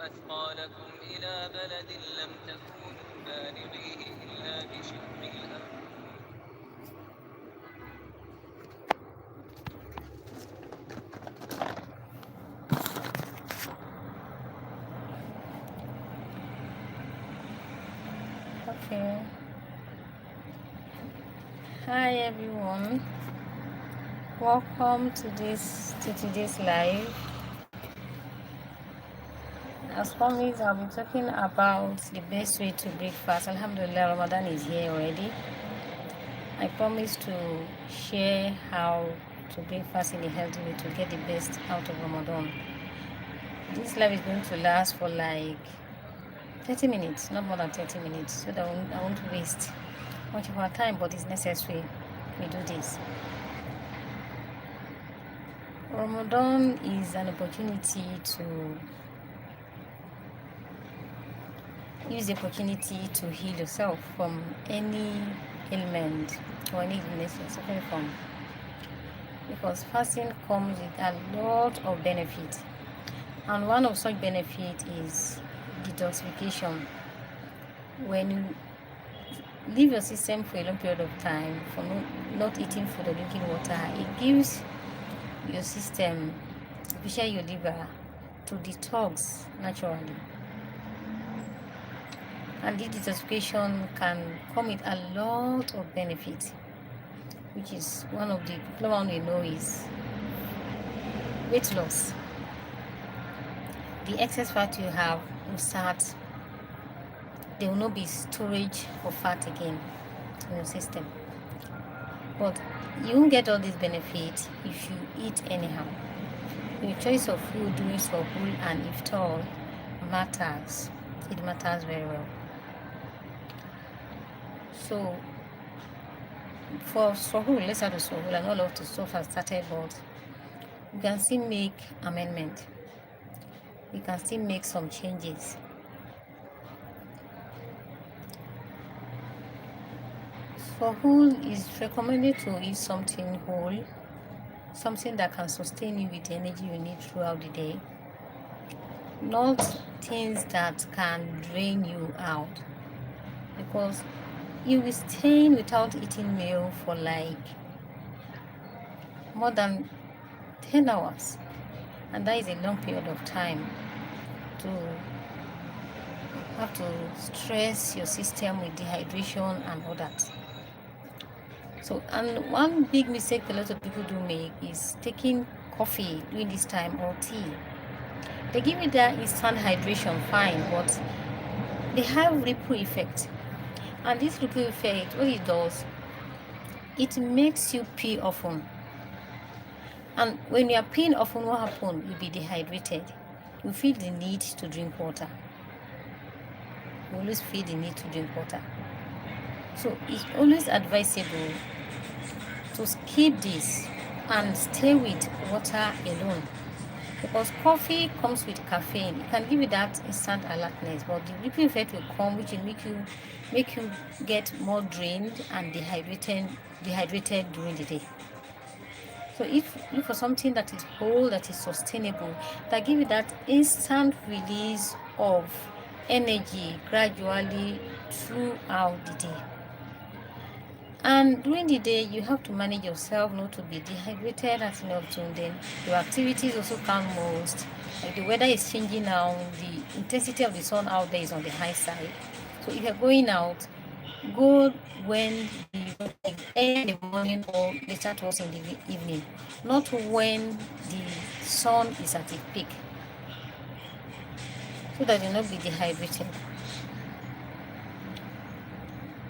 أثقالكم إلى بلد لم تكونوا بالغيه إلا بشق الأنفس. Okay. Hi everyone. Welcome to today's live. As promised, I'll be talking about the best way to break fast. Alhamdulillah, Ramadan is here already. I promise to share how to break fast in a healthy way to get the best out of Ramadan. This live is going to last for like 30 minutes, not more than 30 minutes, so that I won't waste much of our time, but it's necessary we do this. Ramadan is an opportunity to use the opportunity to heal yourself from any ailment or any illness you're suffering from, because fasting comes with a lot of benefit, and one of such benefit is detoxification. When you leave your system for a long period of time for not eating food or drinking water, it gives your system, especially your liver, to detox naturally. And this detoxification can come with a lot of benefits, which is one of the popular one we know is weight loss. The excess fat you have will start, there will not be storage for fat again in your system. But you won't get all these benefits if you eat anyhow. Your choice of food during Suhoor and Iftar matters. It matters very well. So for Suhoor, let's have the Suhoor, and all of the stuff has started, but you can still make amendment. You can still make some changes. Suhoor is recommended to eat something whole, something that can sustain you with the energy you need throughout the day, not things that can drain you out, because you will stay without eating meal for like more than 10 hours, and that is a long period of time to have to stress your system with dehydration and all that. So, and one big mistake a lot of people do make is taking coffee during this time or tea. They give you that instant hydration, fine, but they have ripple effect. And this ripple effect, what it does, it makes you pee often. And when you are peeing often, what happens? You'll be dehydrated. You feel the need to drink water. You always feel the need to drink water. So it's always advisable to skip this and stay with water alone, because coffee comes with caffeine. It can give you that instant alertness, but the ripple effect will come, which will make you get more drained and dehydrated during the day. So if look for something that is whole, that is sustainable, that give you that instant release of energy gradually throughout the day. And during the day, you have to manage yourself not to be dehydrated at enough to then your activities also count most. Like the weather is changing now, the intensity of the sun out there is on the high side. So if you're going out, go when the weather is early in the morning or later towards in the evening, not when the sun is at its peak, so that you'll not be dehydrated.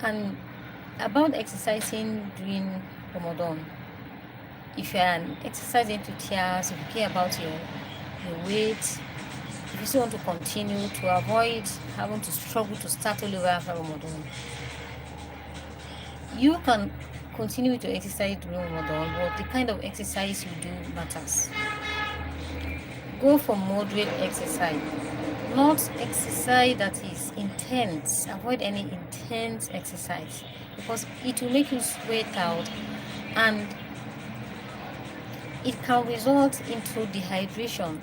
And about exercising during Ramadan, if you're an exercise enthusiast, if you care about your weight, if you still want to continue to avoid having to struggle to start all over after Ramadan, you can continue to exercise during Ramadan, but the kind of exercise you do matters. Go for moderate exercise, not exercise that is intense. Avoid any intense exercise, because it will make you sweat out and it can result into dehydration.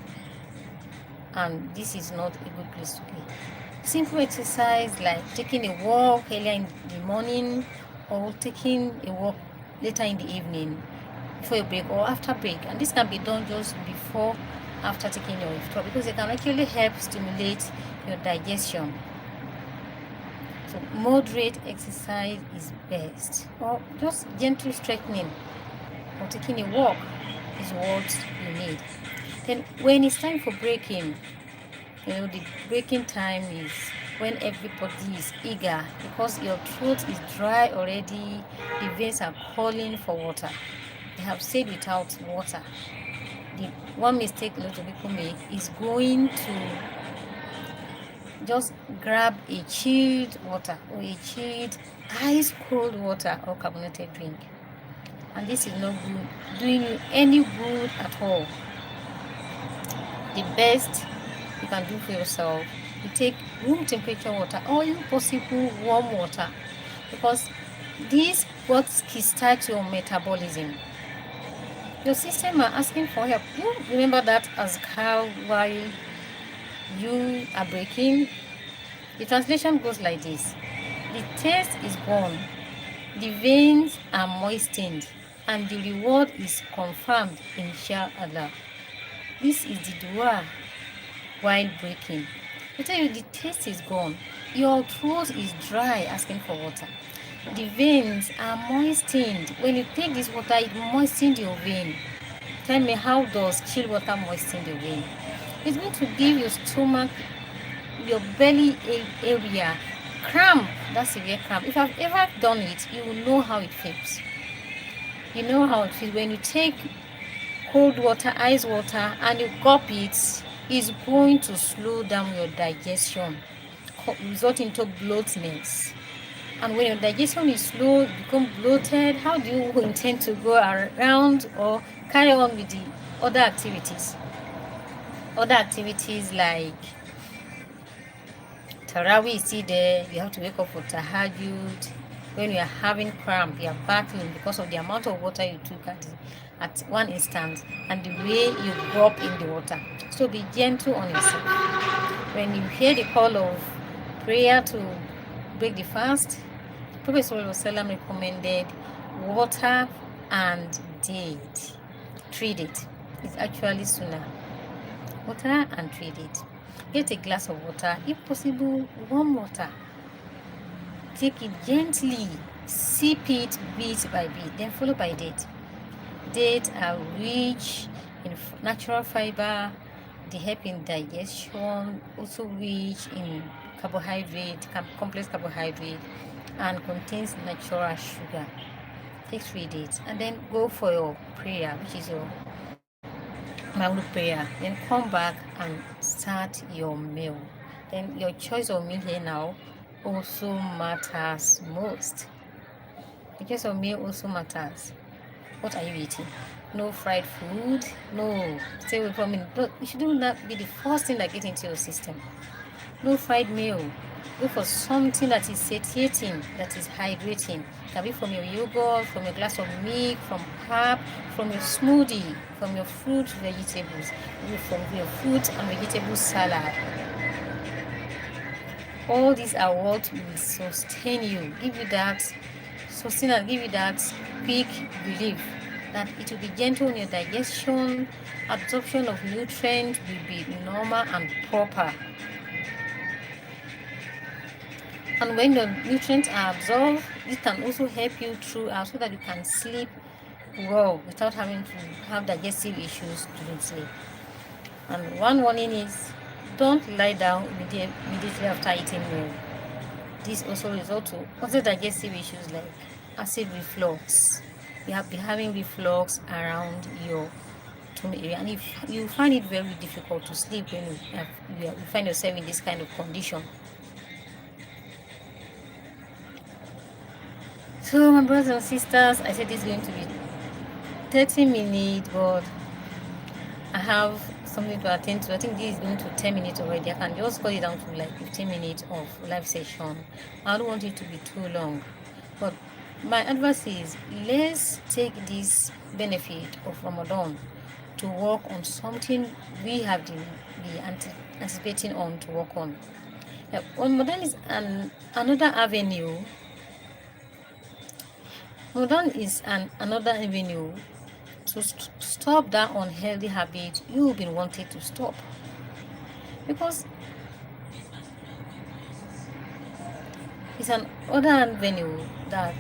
and this is not a good place to be. Simple exercise like taking a walk earlier in the morning or taking a walk later in the evening before a break or after break, and this can be done just before after taking your iftar because it can actually help stimulate your digestion. So moderate exercise is best, or just gentle stretching or taking a walk is what you need. Then when it's time for breaking, the breaking time is when everybody is eager because your throat is dry already, the veins are calling for water. They have said without water. The one mistake a lot of people make is going to just grab a chilled water or a chilled ice cold water or carbonated drink, and this is not good, doing you any good at all. The best you can do for yourself, you take room temperature water or if possible warm water, because this what kickstarts your metabolism. Your system are asking for help. You remember that as how while you are breaking, the translation goes like this: the taste is gone, the veins are moistened, and the reward is confirmed, inshallah. This is the dua while breaking. I tell you, the taste is gone, your throat is dry asking for water, the veins are moistened. When you take this water, it moistens your vein. Tell me, how does chilled water moisten the vein? It's going to give your stomach, your belly area cramp, that severe cramp. If I've ever done it, you will know how it feels. You know how it feels when you take cold water, ice water, and you gulp it. It's going to slow down your digestion, resulting into bloatness. And when your digestion is slow, you become bloated. How do you intend to go around or carry on with the other activities? Other activities like Tarawih is still there. You have to wake up for Tahajjud. When you are having cramp, you are battling because of the amount of water you took at one instant and the way you drop in the water. So be gentle on yourself. When you hear the call of prayer to break the fast, Prophet ﷺ recommended water and date. 3 dates. It's actually sunnah. Water and 3 dates. Get a glass of water, if possible, warm water. Take it gently, sip it bit by bit, then followed by date. Dates are rich in natural fiber, they help in digestion, also rich in carbohydrate, complex carbohydrate, and contains natural sugar. Take 3 dates and then go for your prayer, which is your Maghrib prayer. Then come back and start your meal. Then your choice of meal here now also matters most. The choice of meal also matters. What are you eating? No fried food. No, stay away from it. No, you shouldn't that be the first thing that gets into your system. No fried meal. Go for something that is satiating, that is hydrating. It can be from your yogurt, from your glass of milk, from pap, from your smoothie, from your fruit, vegetables, from your fruit and vegetable salad. All these are what will sustain you, give you that sustain and give you that quick relief, that it will be gentle on your digestion, absorption of nutrients will be normal and proper. And when the nutrients are absorbed, it can also help you throughout so that you can sleep well without having to have digestive issues during sleep. And one warning is, don't lie down immediately after eating meal. This also results to other digestive issues like acid reflux. You have been having reflux around your tummy area, and if you find it very difficult to sleep when you find yourself in this kind of condition. So my brothers and sisters, I said this is going to be 30 minutes, but I have something to attend to. I think this is going to 10 minutes already. I can just cut it down to like 15 minutes of live session. I don't want it to be too long. But my advice is, let's take this benefit of Ramadan to to work on something we have been anticipating on to work on. Ramadan is another avenue. Ramadan is another avenue to stop that unhealthy habit you've been wanting to stop, because it's an other avenue that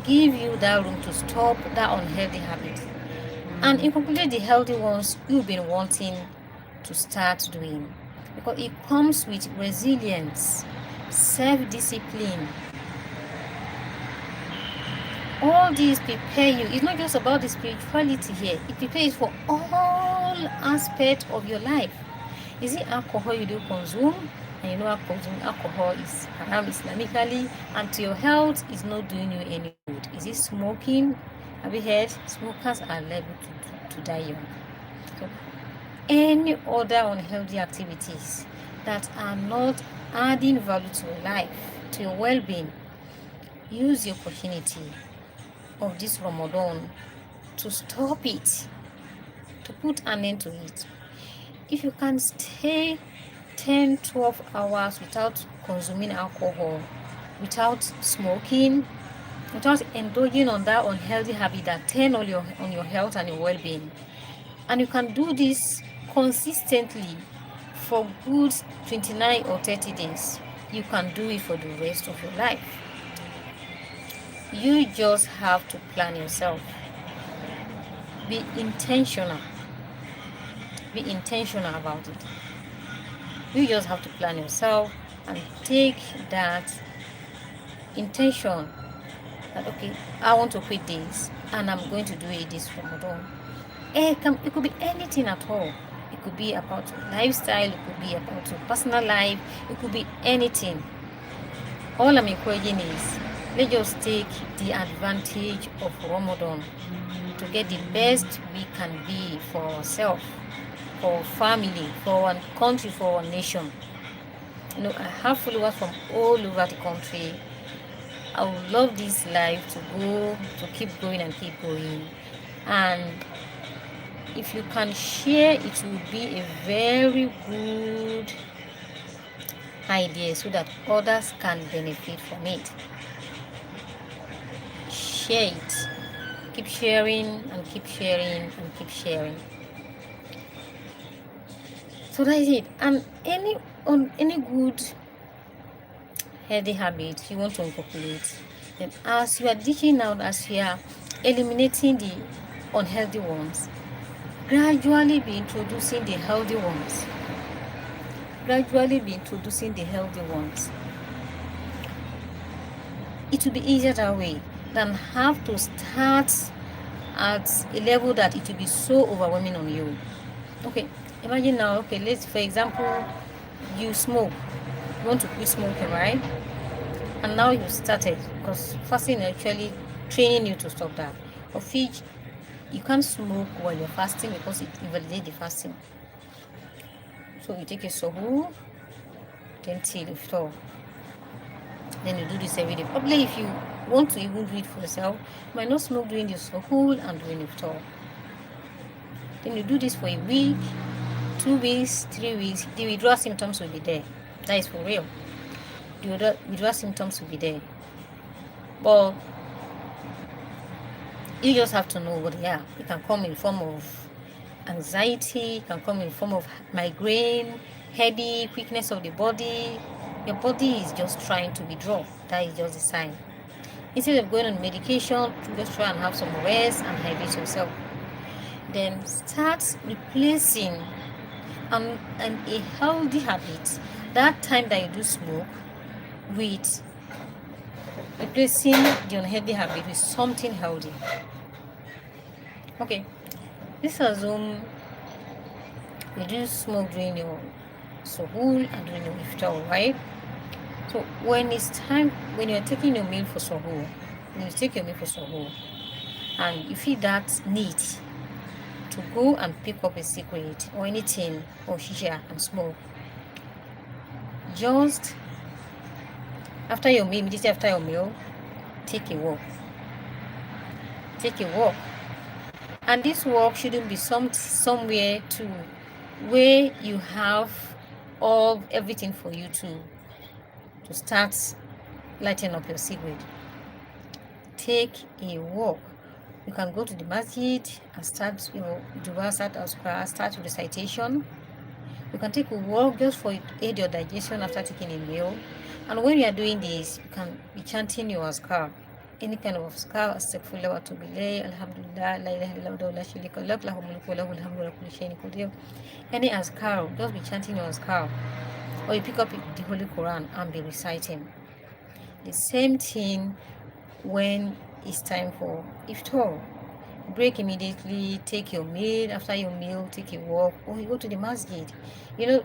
give you that room to stop that unhealthy habit and incorporate the healthy ones you've been wanting to start doing, because it comes with resilience, self-discipline. All these prepare you. It's not just about the spirituality here. It prepares you for all aspects of your life. Is it alcohol you do consume? And you know consuming alcohol is haram Islamically, and to your health is not doing you any good. Is it smoking? Have you heard? Smokers are liable to die young. So any other unhealthy activities that are not adding value to your life, to your well-being, use the opportunity of this Ramadan to stop it, to put an end to it. If you can stay 10-12 hours without consuming alcohol, without smoking, without indulging on that unhealthy habit that turn on your health and your well-being, and you can do this consistently for good 29 or 30 days, you can do it for the rest of your life. You just have to plan yourself. Be intentional. Be intentional about it. You just have to plan yourself and take that intention that, okay, I want to quit this and I'm going to do it this Ramadan. It could be anything at all. It could be about your lifestyle, it could be about your personal life, it could be anything. All I'm encouraging is, let's just take the advantage of Ramadan to get the best we can be for ourselves, for our family, for our country, for our nation. You know, I have followers from all over the country. I would love this life to keep going and keep going. And if you can share, it will be a very good idea so that others can benefit from it. Share it. Keep sharing and keep sharing and keep sharing. So that is it. And any good healthy habit you want to incorporate, then as you are dishing out, as you are eliminating the unhealthy ones, gradually be introducing the healthy ones. Gradually be introducing the healthy ones. It will be easier that way than have to start at a level that it will be so overwhelming on you. Okay, imagine now, okay, let's, for example, you smoke. You want to quit smoking, right? And now you started, because fasting actually training you to stop that. Of which you can't smoke while you're fasting because it invalidates the fasting. So you take a suhoor, then till iftar. Then you do this every day. Probably if you want to even do it for yourself, you might not smoke during the suhoor and during iftar. Then you do this for a week, 2 weeks, 3 weeks. The withdrawal symptoms will be there. That is for real. The withdrawal symptoms will be there. But you just have to know what they are. It can come in form of anxiety, it can come in form of migraine, headache, weakness of the body. Your body is just trying to withdraw. That is just a sign. Instead of going on medication, just try and have some rest and hydrate yourself. Then start replacing a healthy habit, that time that you do smoke, with replacing the unhealthy habit with something healthy. Okay, let's assume you do smoke during your suhoor and during your iftar, right? So when it's time, when you're taking your meal for suhoor, and you feel that need to go and pick up a cigarette or anything or shisha and smoke, just immediately after your meal, take a walk. And this work shouldn't be somewhere to where you have everything for you to start lighting up your cigarette. Take a walk. You can go to the masjid and start, start recitation. You can take a walk just for aid your digestion after taking a meal. And when you are doing this, you can be chanting your azkar. Any kind of azkar, astaghfirullah wa atubu ilayh, alhamdulillah, la ilaha illallah wa la sharika lahu, lahul mulku wa lahul hamdu wa la kulli shay'in qadir. Any azkar, just be chanting your azkar. Or you pick up the Holy Quran and be reciting. The same thing when it's time for iftar. Break immediately, take your meal. After your meal, take a walk, or you go to the masjid. There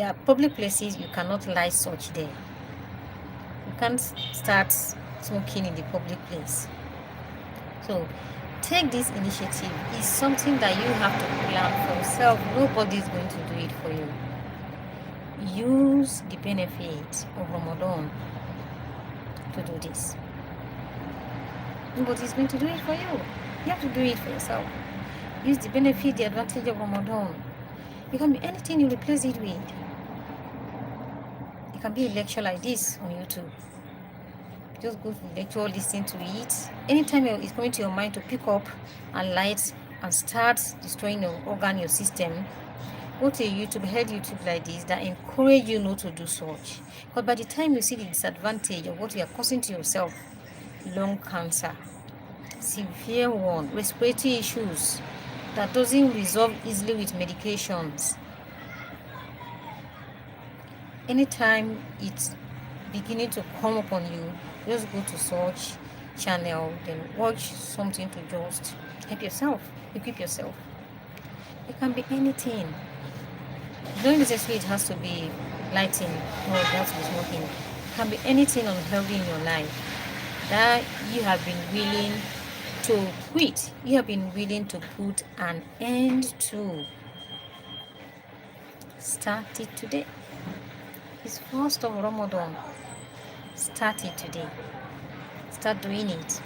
are public places you cannot light such there. You can't start smoking in the public place. So take this initiative. It's something that you have to plan for yourself. Nobody is going to do it for you. Use the benefit of Ramadan to do this. Nobody is going to do it for you. You have to do it for yourself. Use the benefit, the advantage of Ramadan. It can be anything you replace it with. It can be a lecture like this on YouTube. Just go to the lecture, listen to it. Anytime it's coming to your mind to pick up and light and start destroying your organ, your system, go to head YouTube like this that encourage you not to do such. But by the time you see the disadvantage of what you are causing to yourself, lung cancer, severe one, respiratory issues that doesn't resolve easily with medications. Anytime it's beginning to come upon you, just go to search channel, then watch something to just help yourself, equip yourself. It can be anything. Don't necessarily it has to be lighting or it has to be smoking. It can be anything unhealthy in your life that you have been willing to quit. You have been willing to put an end to. Start it today. It's first of Ramadan. Start it today. Start doing it.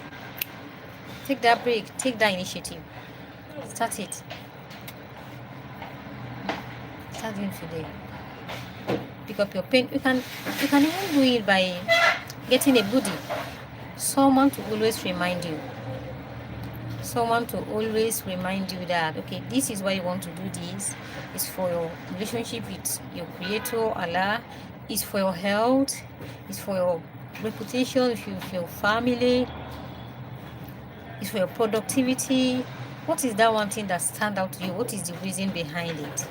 Take that break. Take that initiative. Start it. Start doing today. Pick up your pen. You can even do it by getting a buddy. Someone to always remind you. Someone to always remind you that, okay, this is why you want to do this. It's for your relationship with your Creator, Allah. It's for your health. It's for your reputation with your family. It's for your productivity. What is that one thing that stands out to you? What is the reason behind it?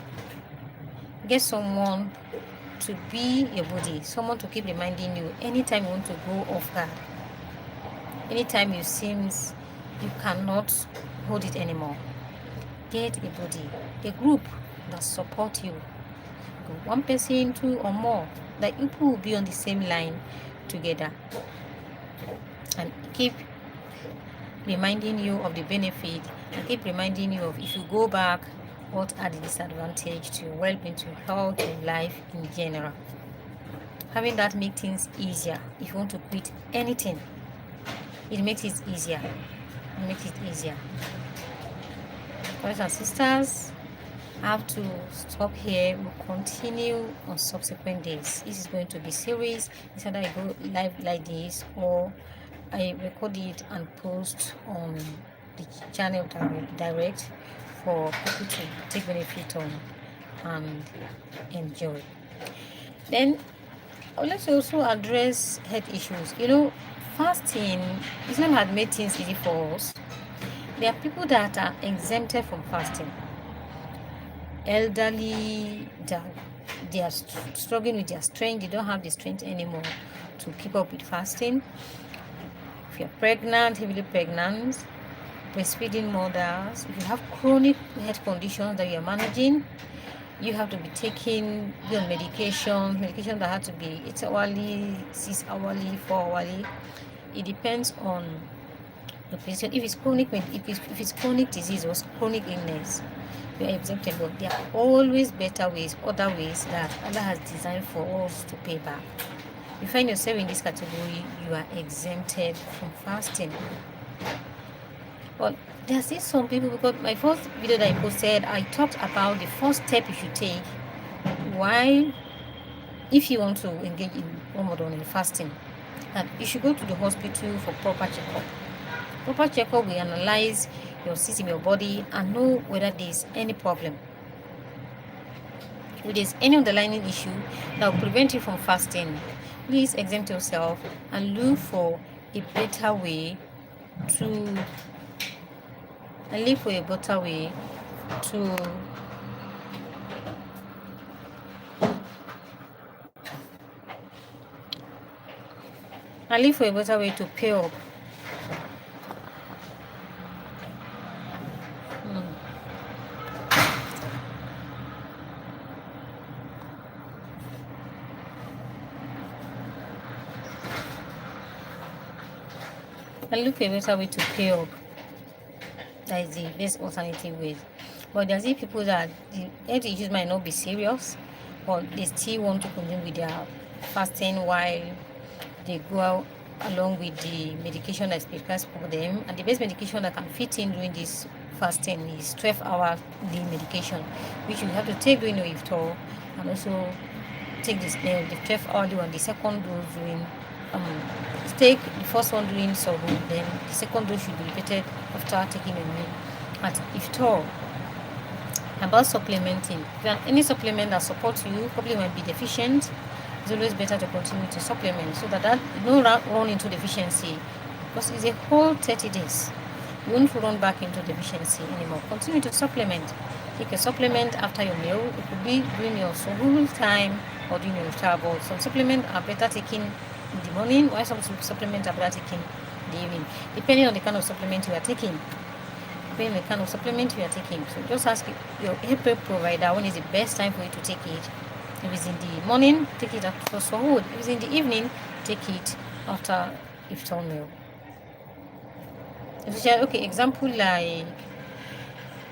Get someone to be your buddy. Someone to keep reminding you anytime you want to go off guard. Anytime you seems you cannot hold it anymore. Get a buddy, a group that support you. One person, two or more, that you will be on the same line together, and keep reminding you of the benefit, and keep reminding you of, if you go back, what are the disadvantages to your well-being, to health, to life in general. Having that makes things easier. If you want to quit anything, it makes it easier. Brothers and sisters, I have to stop here. We'll continue on subsequent days. This is going to be series. It's either I go live like this, or I record it and post on the channel direct for people to take benefit on and enjoy. Then I would like to also address health issues. Fasting, Islam had made things easy for us. There are people that are exempted from fasting. Elderly, they are struggling with their strength. They don't have the strength anymore to keep up with fasting. If you're pregnant, heavily pregnant, breastfeeding mothers, if you have chronic health conditions that you're managing, you have to be taking your medication that has to be 8 hourly, 6 hourly, 4 hourly. It depends on the patient. If it's chronic disease or chronic illness, you are exempted. But there are always better ways, other ways that Allah has designed for us to pay back. You find yourself in this category, you are exempted from fasting. But there's still some people, because my first video that I posted, I talked about the first step you should take while, if you want to engage in Ramadan and fasting, that you should go to the hospital for proper checkup. Proper checkup will analyze your system, your body, and know whether there's any problem. If there's any underlying issue that will prevent you from fasting, please exempt yourself and look for a better way to and look for a better way to pay up. And look for a better way to pay up. That is the best alternative way. But there's people that the health issues might not be serious, but they still want to continue with their fasting while they go out along with the medication that's prescribed for them. And the best medication that can fit in during this fasting is 12-hour the medication, which you have to take during your iftar, and also take this the 12-hour one, the second dose during take the first one during Suhoor, then the second dose should be repeated after taking a meal at iftar. About supplementing, if you have any supplement that supports you, probably might be deficient, it's always better to continue to supplement so that you don't run into deficiency, because it's a whole 30 days. You won't run back into deficiency anymore. Continue to supplement. Take a supplement after your meal. It could be during your Suhoor time or during your iftar, but some supplements are better taken in the morning, while some supplements are better taken in the evening, depending on the kind of supplement you are taking. So just ask your healthcare provider when is the best time for you to take it. If it's in the morning, take it after Suhoor. If it's in the evening, take it after iftar meal. Okay, example like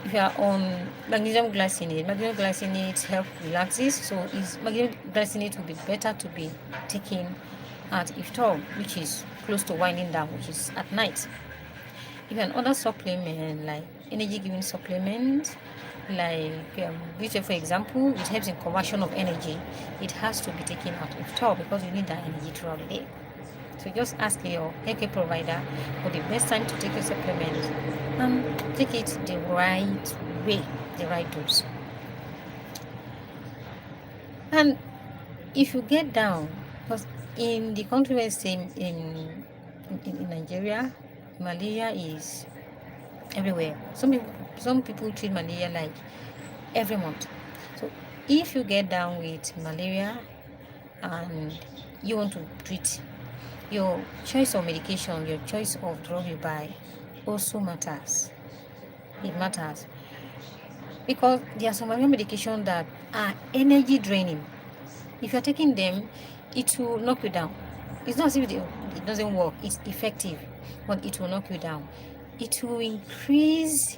if you are on magnesium glycinate help relaxes. So magnesium glycinate will be better to be taken at iftar, which is close to winding down, which is at night. If another supplement like energy giving supplement like for example, it helps in conversion of energy, it has to be taken at iftar because you need that energy throughout the day. So just ask your healthcare provider for the best time to take your supplement and take it the right way, the right dose. And if you get down, because in the country where same in Nigeria, malaria is everywhere. Some people treat malaria like every month. So if you get down with malaria and you want to treat, your choice of medication, your choice of drug you buy also matters. It matters because there are some malaria medications that are energy draining. If you're taking them, it will knock you down. It's not as if it doesn't work. It's effective, but it will knock you down. It will increase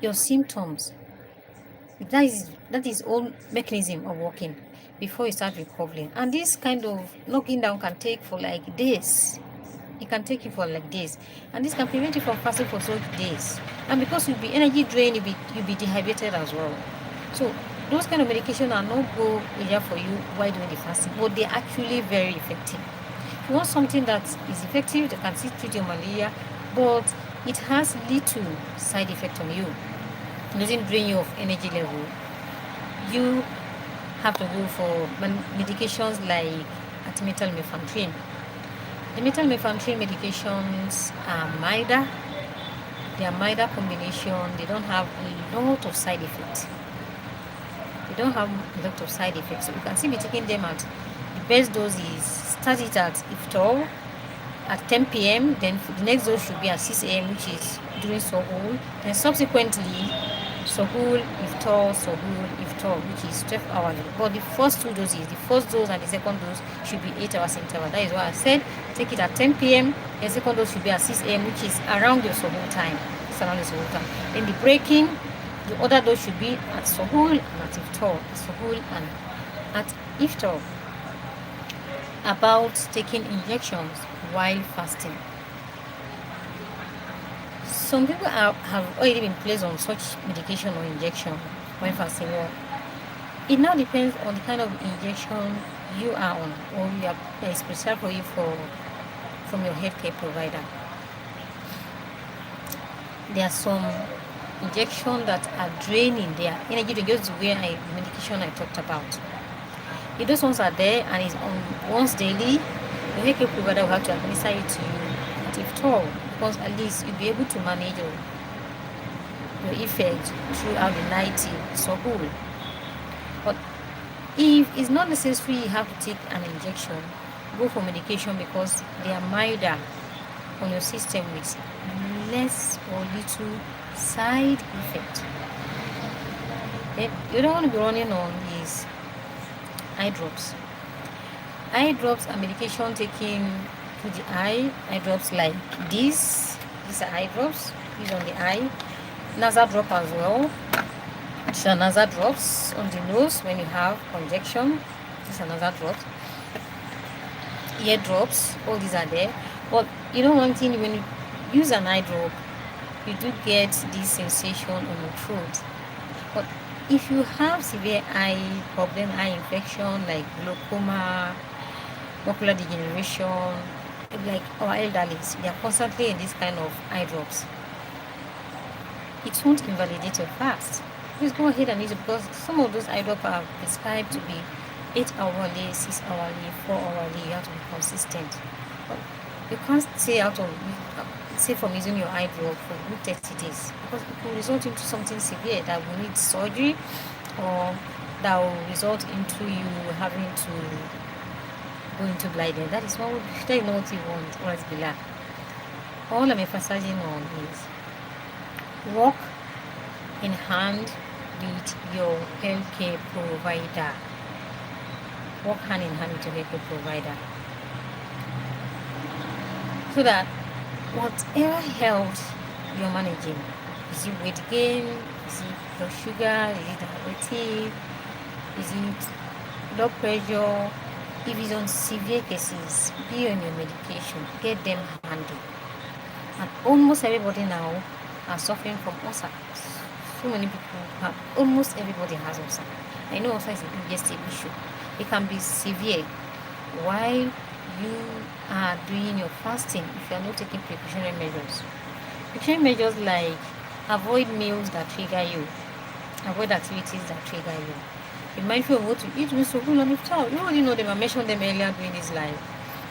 your symptoms. That is all mechanism of working before you start recovering. And this kind of knocking down can take for like days. It can take you for like days, and this can prevent you from fasting for such days. And because you'll be energy drained, you'll be dehydrated as well. So those kind of medication are no go area for you while doing the fasting, but they're actually very effective. If you want something that is effective, that can still treat your malaria, but it has little side effect on you, it doesn't drain you of energy level, you have to go for medications like artemether-lumefantrine. The methyl-lumefantrine medications are milder. They are milder combination. They don't have a lot of side effects. So you can still be taking them at the best dose is start it at iftar at 10 p.m. Then the next dose should be at 6 a.m., which is during Suhoor. Then subsequently Suhoor, iftar, which is 12 hours. But the first two doses, the first dose and the second dose, should be 8 hours interval. That is why I said take it at 10 p.m. The second dose should be at 6 a.m., which is around your Suhoor time. Then the breaking, the other dose should be at Suhoor and at iftar. About taking injections while fasting. Some people have already been placed on such medication or injection when fasting. Well, it now depends on the kind of injection you are on, or is prescribed for you from your healthcare provider. There are some injections that are draining their energy to just the medication I talked about. If those ones are there and it's on once daily, your healthcare provider will have to administer it to you at Iftar, because at least you'll be able to manage your effect throughout the night till Suhoor. But if it's not necessary you have to take an injection, go for medication because they are milder on your system with less or little side effect. Then you don't want to be running on is eye drops. Eye drops are medication taken to the eye. Eye drops like these are eye drops used on the eye. Nasal drop as well. These are nasal drops on the nose when you have congestion. These are nasal drops. Ear drops, all these are there. But you know one thing, when you use an eye drop, you do get this sensation on your throat. But if you have severe eye problem, eye infection like glaucoma, macular degeneration, like our elderlies, they are constantly in this kind of eye drops, it won't invalidate your fast. Please go ahead and use it, because some of those eye drops are prescribed to be 8 hourly, 6 hourly, 4 hourly. You have to be consistent. But you can't say from using your eye drop for good 30 days, because it will result into something severe that will need surgery, or that will result into you having to go into blindness. That is not what you want. Or billah. All I'm emphasizing on is work in hand with your healthcare provider. Work hand in hand with your healthcare provider, so that whatever health you're managing, is it weight gain, is it your sugar, is it diabetes, is it blood pressure, if it's on severe cases, be on your medication, get them handled. And almost everybody now are suffering from ulcer. So many people almost everybody has ulcer. I know ulcer is a digestive issue. It can be severe while you are doing your fasting if you are not taking precautionary measures. Precautionary measures like avoid meals that trigger you, avoid activities that trigger you. Be mindful of what you eat with Suhoor and Iftar. You already know them. I mentioned them earlier during this live.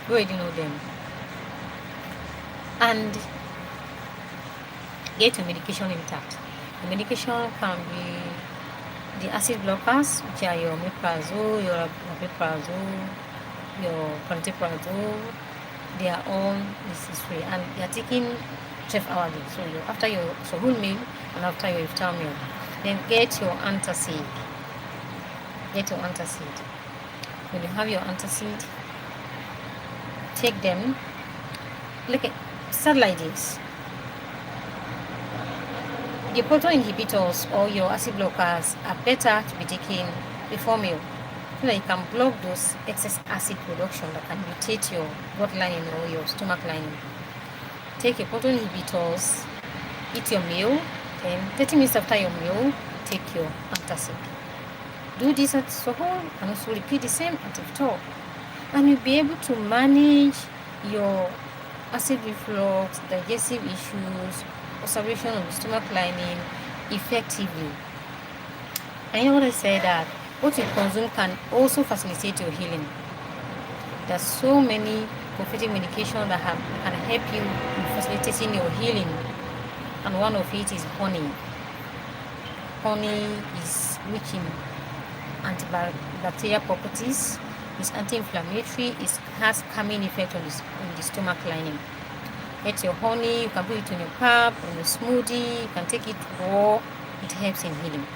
You already know them. And get your medication intact. The medication can be the acid blockers, which are your omeprazole, your rabeprazole, your pantoprazole. They are all necessary, and they are taken 12 hourly. So after your Suhoor meal and after your Iftar meal, then get your antacid. When you have your antacid, take them. Start like this. The proton inhibitors or your acid blockers are better to be taken before meal, so that you can block those excess acid production that can irritate your gut lining or your stomach lining. Take your proton inhibitors, eat your meal, then 30 minutes after your meal, take your antacid. Do this at Suhoor and also repeat the same at Iftar, and you'll be able to manage your acid reflux, digestive issues, observation of the stomach lining effectively. And you want to say that what you consume can also facilitate your healing. There's so many prophetic medications that can help you in facilitating your healing, and one of it is honey. Honey is rich in antibacterial properties, it's anti-inflammatory, it has calming effect on the stomach lining. Get your honey, you can put it in your pap, on your smoothie, you can take it raw, it helps in healing.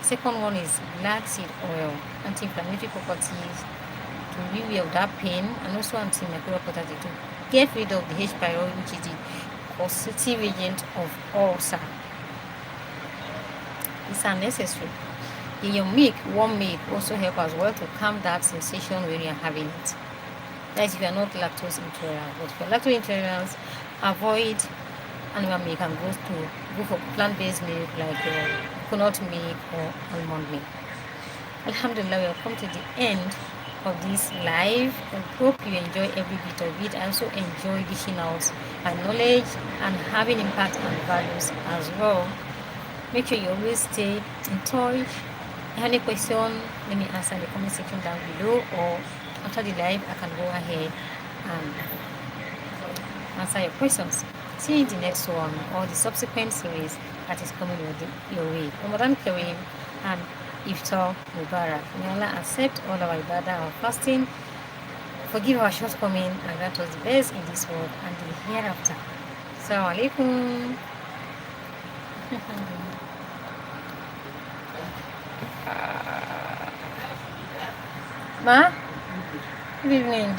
Second one is black seed oil, anti-inflammatory properties, to relieve that pain, and also antimicrobial properties to get rid of the H. pylori, which is the causative agent of ulcer. It's unnecessary. In your milk, warm milk also help as well to calm that sensation when you're having it. That is if you're not lactose intolerant. But if you're lactose intolerant, avoid animal milk and go for plant-based milk like coconut milk or almond milk. Alhamdulillah, we have come to the end of this live. I hope you enjoy every bit of it. I also enjoy dishing out my knowledge and having impact and values as well. Make sure you always stay in touch. Any question, let me answer in the comment section down below, or after the live I can go ahead and answer your questions. See you in the next one or the subsequent series that is coming your way. Ramadan Kareem and Iftar Mubarak. May Allah accept all our ibadah, our fasting, forgive our shortcomings, and grant us the best in this world and the hereafter. Assalamu alaikum. Ma, good evening.